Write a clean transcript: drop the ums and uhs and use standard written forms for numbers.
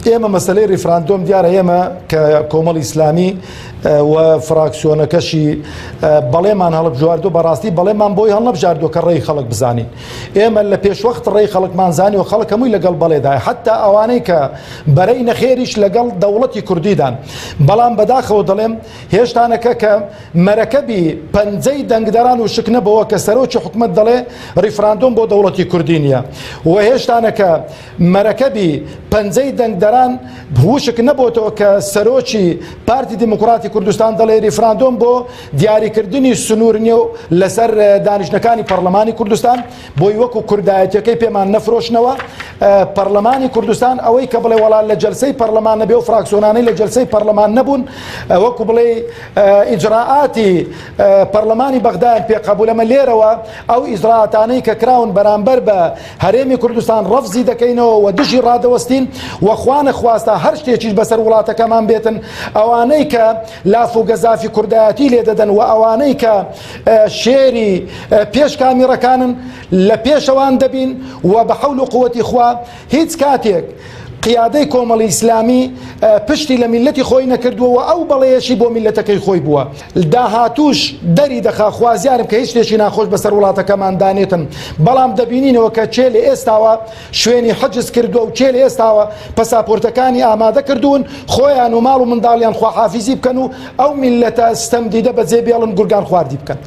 ئێمە مەسەلەی ریفراندۆم دیارە ئێمە کە کۆمەڵی ئیسلامی و فراکسیۆنەکەشی بەڵێمان هەڵبژاردو بەڕاستی بەڵێمان بۆی هەڵنەبژاردووە کە ڕێی خەڵک بزانین. ئێمە لە پێشوەخت ڕێی خەڵکمان زانی و خەڵک هەمووی لەگەڵ بەڵێدای حتا ئەوانەی کە بەرەی نەخێریش لەگەڵ دەوڵەتی کوردیدان. بەڵام بەداخەوە دەڵێم هێشتانەکە کە مەرەکەبی پەنجەی دەنگدەران و شک نەبەوە کە سەرۆکی حکومەت دەڵێ ریفراندۆم بۆ دەوڵەتی کوردی نییە و هێشتانەکە مەرەکەبی پەنجەی دەنگدەران وشک نەبووەوە کە سەرۆکی پارتی دیموکراتی کوردستان دەڵێ ریفراندۆم بۆ دیاریکردنی سنوور نیە و لەسەر دانیشتەکانی پەرلەمانی کوردستان بۆی وەکو کوردایەتەکەی پێمان نەفرۆشنەوە. پەرلەمانی کوردستان ئەوەی کە بڵێ وەڵا لە جەلسەی پەرلەمان نەبێ و فراکسیۆنانەی لە جەلسەی پەرلەمان نەبوون وەکو بڵێ ئیجراعاتی پەرلەمانی بەغداد پێقەبول ئەمە لێرەوە ئەو ئیجراعاتانەی کە کراون بەرامبەر بە هەرێمی کوردستان ڕەفزی دەکەینەوە و دژی ڕادەوەستین وەخوانە خواستە هەر شتێکیش بەسەر وڵاتەکەمان بێتن ئەوانەی کە لاف و گەزافی کوردایەتی لێ دەدەن و ئەوانەی کە شێری پێش کامیڕەکانن لە پێشەوان دەبین و بە حەول و قووەتی خوا هیچ کاتێک قیادەی کۆمەڵی ئیسلامی پشتی لە میلەتی خۆی نەکردووە و ئەو بەڵێیەشی بۆ میلەتەکەی خۆی بووە. داهاتوش دەری دەخا خوازیارم کە هیچ شتێکی ناخۆش بەسەر وڵاتەکەمان دانێتن بەڵام دەبینینەوە کە چێ لە ئێستاوە شوێنی حەجز کردووە و چێ لە ئێستاوە پەساپۆرتەکانی ئامادە کردوون خۆیان و ماڵ و منداڵیان خواحافیزی بکەن و ئەو میلەتە ستەمدیدە بەجێ بێڵن گورگان خواردی بکەن.